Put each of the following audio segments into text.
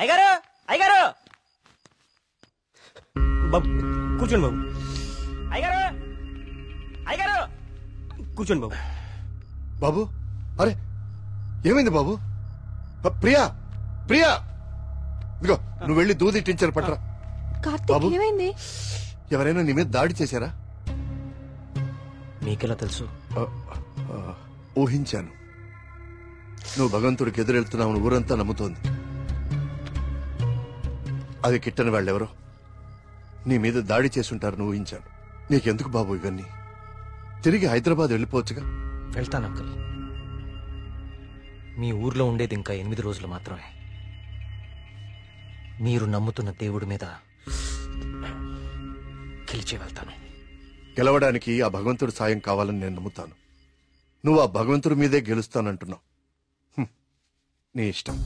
అయ్యగారు అయ్యగారు బాబు కూర్చోండి బాబు. అయ్యగారు అయ్యగారు కూర్చోండి బాబు. బాబు అరే ఏమైంది బాబు? ప్రియా ప్రియా ఇదిగో నువ్వు వెళ్ళి దూది టించర్ పట్టరా. కార్తీక్ ఏమైంది? ఎవరైనా నీ మీద దాడి చేశారా? మీకెలా తెలుసు? ఊహించాను. నువ్వు భగవంతుడికి ఎదురెళ్తున్నావు ఊరంతా నమ్ముతోంది. అది కిట్టని వాళ్ళెవరో నీ మీద దాడి చేసుంటారని ఊహించాను. నీకెందుకు బాబు ఇవన్నీ? తిరిగి హైదరాబాద్ వెళ్ళిపోవచ్చుగా. వెళ్తాను అంకుల్. మీ ఊర్లో ఉండేది ఇంకా 8 రోజులు మాత్రమే. మీరు నమ్ముతున్న దేవుడి మీద గెలిచి వెళ్తాను. గెలవడానికి ఆ భగవంతుడి సాయం కావాలని నేను నమ్ముతాను. నువ్వు ఆ భగవంతుడి మీదే గెలుస్తానంటున్నావు. నీ ఇష్టం.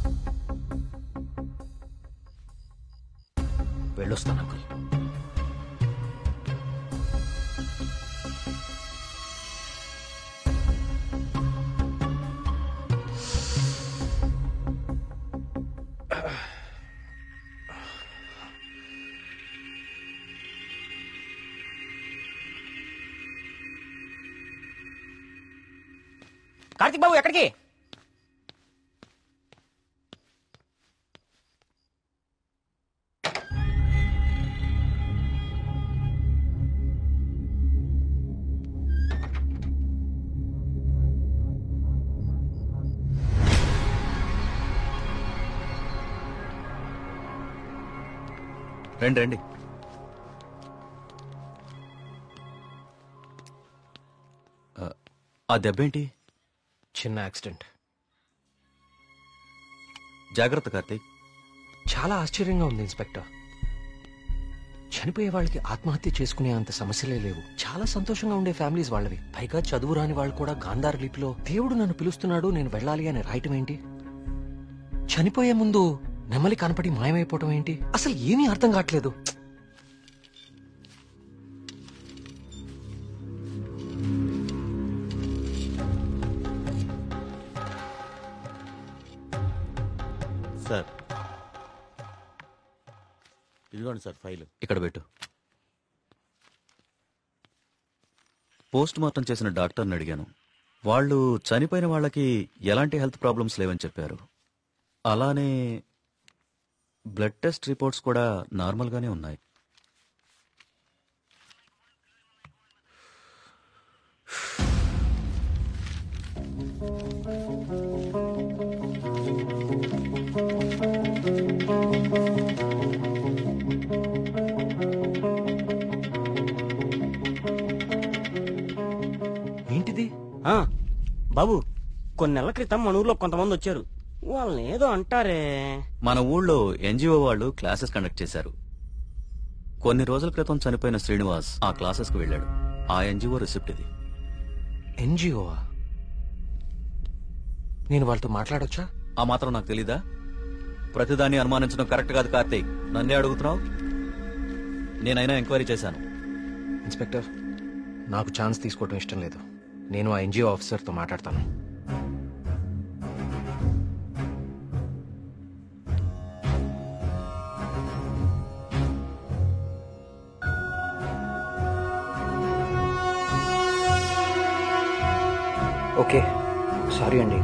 వెళ్ళొస్తాను అంకుల్. కార్తీక్ బాబు ఎక్కడికి? రండి రండి. ఆ దెబ్బేంటి? చిన్న యాక్సిడెంట్. జాగ్రత్త కార్తీక్. చాలా ఆశ్చర్యంగా ఉంది ఇన్స్పెక్టర్. చనిపోయే వాళ్ళకి ఆత్మహత్య చేసుకునే అంత సమస్యలే లేవు. చాలా సంతోషంగా ఉండే ఫ్యామిలీస్ వాళ్ళవి. పైగా చదువు రాని వాళ్ళు కూడా గాంధార్ లిపిలో దేవుడు నన్ను పిలుస్తున్నాడు నేను వెళ్ళాలి అని రాయటం ఏంటి? చనిపోయే ముందు నెమలి కనపడి మాయమైపోవటం ఏంటి? అసలు ఏమీ అర్థం కావట్లేదు. సార్ ఇదిగోండి సార్ ఫైల్. ఇక్కడ పెట్టు. పోస్ట్ మార్టం చేసిన డాక్టర్ని అడిగాను. వాళ్ళు చనిపోయిన వాళ్ళకి ఎలాంటి హెల్త్ ప్రాబ్లమ్స్ లేవని చెప్పారు. అలానే బ్లడ్ టెస్ట్ రిపోర్ట్స్ కూడా నార్మల్గానే ఉన్నాయి. ఏంటిది? బాబు కొన్ని నెలల క్రితం మన ఊర్లో కొంతమంది వచ్చారు. వాళ్ళని ఏదో అంటారే. మన ఊళ్ళో ఎన్జిఓ వాళ్ళు క్లాసెస్ కండక్ట్ చేశారు. కొన్ని రోజుల క్రితం చనిపోయిన శ్రీనివాస్ ఆ క్లాసెస్ కు వెళ్ళాడు. ఆ ఎన్జిఓ రిసిప్ట్ ఇది. ఎన్జిఓవా? నేను వాళ్ళతో మాట్లాడొచ్చా? ఆ మాత్రం నాకు తెలీదా? ప్రతిదాన్ని అనుమానించడం కరెక్ట్ కాదు కార్తీక్. నన్నే అడుగుతున్నావు. నేనైనా ఎంక్వైరీ చేశాను. ఇన్స్పెక్టర్, నాకు ఛాన్స్ తీసుకోవటం ఇష్టం లేదు. నేను ఆ ఎన్జిఓ ఆఫీసర్తో మాట్లాడతాను. ఓకే, సారీ అండి.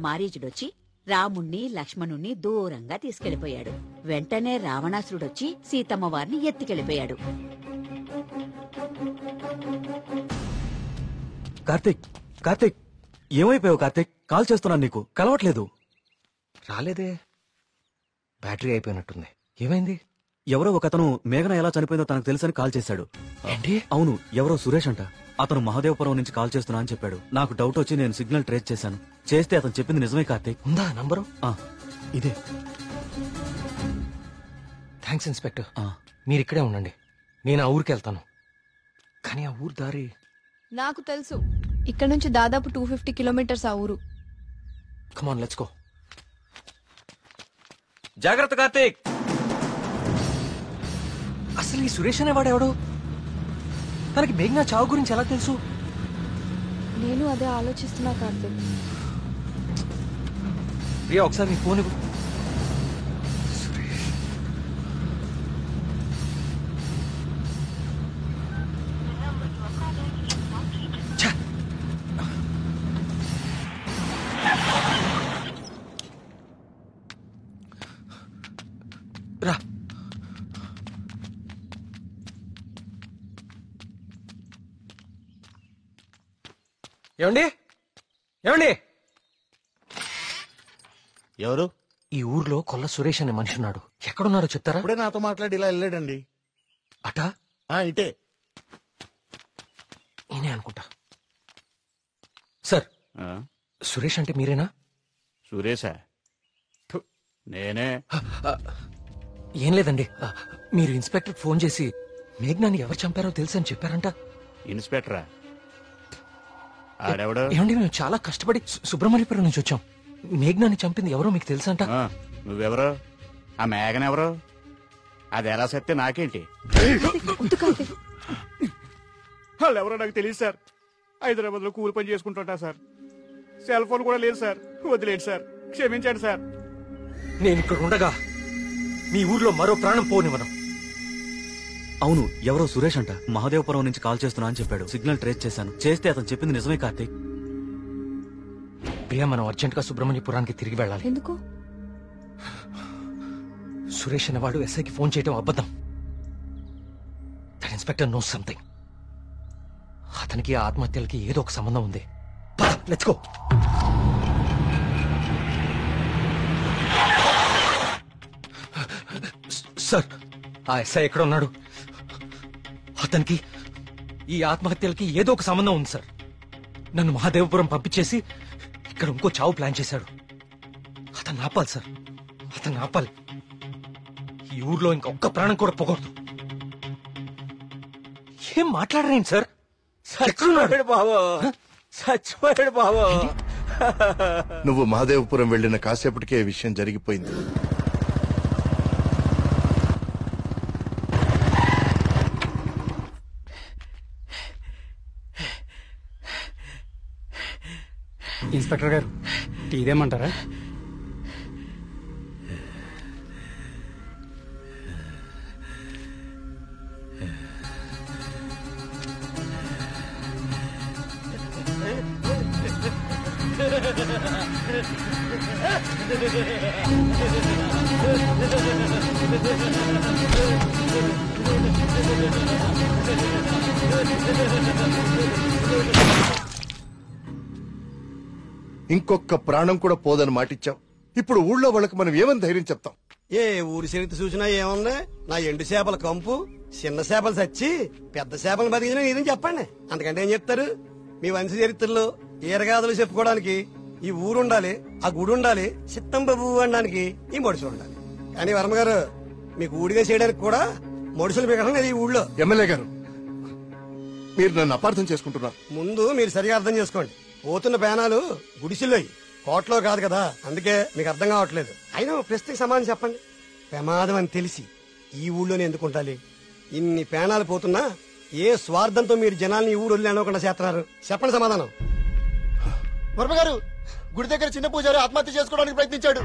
మారీజుడొచ్చి రాముణ్ణి లక్ష్మణుణ్ణి దూరంగా తీసుకెళ్లిపోయాడు. వెంటనే రావణాసురుడొచ్చి సీతమ్మ వారిని ఎత్తికెళ్లిపోయాడు. కార్తీక్, కార్తీక్, ఏమైపోయావు కార్తీక్? కాల్ చేస్తున్నాను, నీకు కలవట్లేదు. రాలేదే, బ్యాటరీ అయిపోయినట్టుంది. ఏమైంది? ఎవరో ఒకతను మేఘన ఎలా చనిపోయిందో తనకు తెలుసని కాల్ చేశాడు. ఏంటి? అవును, ఎవరో సురేష్ అంట. అతను మహాదేవపురం నుంచి కాల్ చేస్తున్నా అని చెప్పాడు. నాకు డౌట్ వచ్చి నేను సిగ్నల్ ట్రేస్ చేశాను. చేస్తే అతను చెప్పింది నిజమే కార్తీక్. ఉందా నంబరు? ఇదే. Thanks inspector. మీరు ఇక్కడే ఉండండి, నేను ఆ ఊరికి వెళ్తాను. కానీ ఆ ఊరు దారి నాకు తెలుసు. ఇక్కడ నుంచి దాదాపు 250 కిలోమీటర్స్ ఆ ఊరు. Come on let's go. జాగ్రత్త కార్తీక్. అసలు ఈ సురేష్ అనేవాడెవడు? తనకి మేఘనా చావు గురించి ఎలా తెలుసు? నేను అదే ఆలోచిస్తున్నా కార్తీక్. ప్రియా, ఒకసారి నీ ఫోన్ ఇవ్వు. సురేష్. ఛ! రా. ఏమండి, ఏమండి? ఎవరు? ఈ ఊర్లో కొల్ల సురేష్ అనే మనిషి ఉన్నాడు. ఎక్కడున్నాడో చెప్తారా? ఇప్పుడే నాతో మాట్లాడి ఇలా వెళ్ళాడండి. అటా? ఇటే. నేనే అనుకుంటా. సార్, సురేష్ అంటే మీరేనా? సురేషా? నేనే. ఏం లేదండి, మీరు ఇన్స్పెక్టర్ ఫోన్ చేసి మేఘనాని ఎవరు చంపారో తెలుసని చెప్పారంట. ఇన్స్పెక్టరా? ఆడెవడు? ఏమండి, మేము చాలా కష్టపడి సుబ్రహ్మణ్యపురం నుంచి వచ్చాం. మేఘనాని చంపింది ఎవరో మీకు తెలుసంట. నువ్వెవరు? ఆ మేఘన ఎవరు? అది ఎలా సత్తే నాకేంటి? వాళ్ళు ఎవరో నాకు తెలియదు సార్. హైదరాబాద్ లో కూలి పని చేసుకుంటుంటా సార్. సెల్ ఫోన్ కూడా లేదు సార్. వదిలేండి సార్, క్షమించండి సార్. నేను ఇక్కడ ఉండగా మీ ఊర్లో మరో ప్రాణం పోనివ్వను. అవును, ఎవరో సురేష్ అంట. మహాదేవపురం నుంచి కాల్ చేస్తున్నా అని చెప్పాడు. సిగ్నల్ ట్రేస్ చేశాను. చేస్తే అతను చెప్పింది నిజమే కార్తీక్. ప్రియా, మనం అర్జెంట్ గా సుబ్రహ్మణ్యపురానికి తిరిగి వెళ్ళాలి. ఎందుకు? సురేష్ అనేవాడు ఎస్ఐకి ఫోన్ చేయడం అబద్ధం. That inspector knows something. అతనికి ఆ ఆత్మహత్యలకి ఏదో ఒక సంబంధం ఉంది. Let's go. సార్, ఆ ఎస్ఐ ఎక్కడ ఉన్నాడు? అతనికి ఈ ఆత్మహత్యలకి ఏదో ఒక సంబంధం ఉంది సార్. నన్ను మహాదేవపురం పంపించేసి ఇక్కడ ఇంకో చావు ప్లాన్ చేశాడు. అతను ఆపాలి సార్, అతను ఆపాలి. ఈ ఊర్లో ఇంకొక్క ప్రాణం కూడా పోకూడదు. ఏం మాట్లాడరేంటి సార్? చచ్చిపోయాడు బాబు, చచ్చిపోయాడు బాబు. నువ్వు మహాదేవపురం వెళ్లిన కాసేపటికే ఈ విషయం జరిగిపోయింది. ఇన్స్పెక్టర్ గారు, టీ ఇదేమంటారా? ఇంకొక ప్రాణం కూడా పోదని మాటిచ్చావు. ఇప్పుడు ఊళ్ళో వాళ్ళకి మనం ఏమని ధైర్యం చెప్తాం? ఏ ఊరి చరిత్ర చూసినా ఏముంది? నా ఎండు చేపల కంపు, చిన్న చేపలు చచ్చి పెద్ద చేపలు బతికిన ఇదని చెప్పండి. అంతకంటే ఏం చెప్తారు? మీ వంశ చరిత్రలో ఈరగాథలు చెప్పుకోవడానికి ఈ ఊరు ఉండాలి, ఆ గుడి ఉండాలి, చిత్తం బాబు అనడానికి ఈ మడుసులు ఉండాలి. కానీ వర్మ గారు, మీకు ఊడిగా చేయడానికి కూడా మడుసులు మిగడం లేదు ఈ ఊళ్ళో. ఎమ్మెల్యే గారు, మీరు నన్ను అపార్థం చేసుకుంటున్నారు. ముందు మీరు సరిగా అర్థం చేసుకోండి. పోతున్న పేనాలు గుడిసిల్లోయి, కోట్లో కాదు కదా. అందుకే మీకు అర్థం కావట్లేదు. అయినా ప్రశ్నకి సమాధానం చెప్పండి. ప్రమాదం అని తెలిసి ఈ ఊళ్ళోనే ఎందుకు ఉండాలి? ఇన్ని పేనాలు పోతున్నా ఏ స్వార్థంతో మీరు జనాల్ని ఈ ఊరు వదిలి అనుకుండా చేస్తున్నారు? చెప్పండి సమాధానం. వర్మ గారు, గుడి దగ్గర చిన్న పూజారి ఆత్మహత్య చేసుకోవడానికి ప్రయత్నించాడు.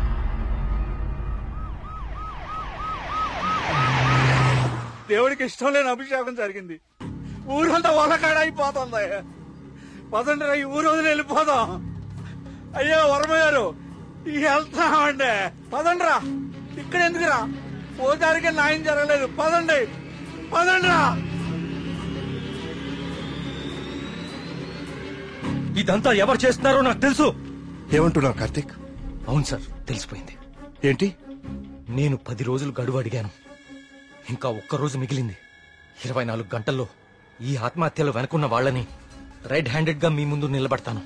దేవుడికి ఇష్టం లేని అభిషేకం జరిగింది. ఊరంతా వలకాడ అయిపోతుంది. పదండి, ఈ ఊరు వదిలి వెళ్ళిపోదాం. అయ్యో వర్మ గారు, వెళ్తామండి. పదండ్రా. ఇక్కడ ఎందుకురా? పోతారికే న్యాయం జరగలేదు. పదండి పదండ్రా. ఇదంతా ఎవరు చేస్తున్నారో నాకు తెలుసు. ఏమంటున్నావు కార్తీక్? అవును సార్, తెలిసిపోయింది. ఏంటి? నేను 10 రోజులు గడువు అడిగాను. ఇంకా ఒక్క రోజు మిగిలింది. 24 గంటల్లో ఈ ఆత్మహత్యలు వెనుకున్న వాళ్ళని రెడ్ హ్యాండెడ్ గా మీ ముందు నిలబడతాను.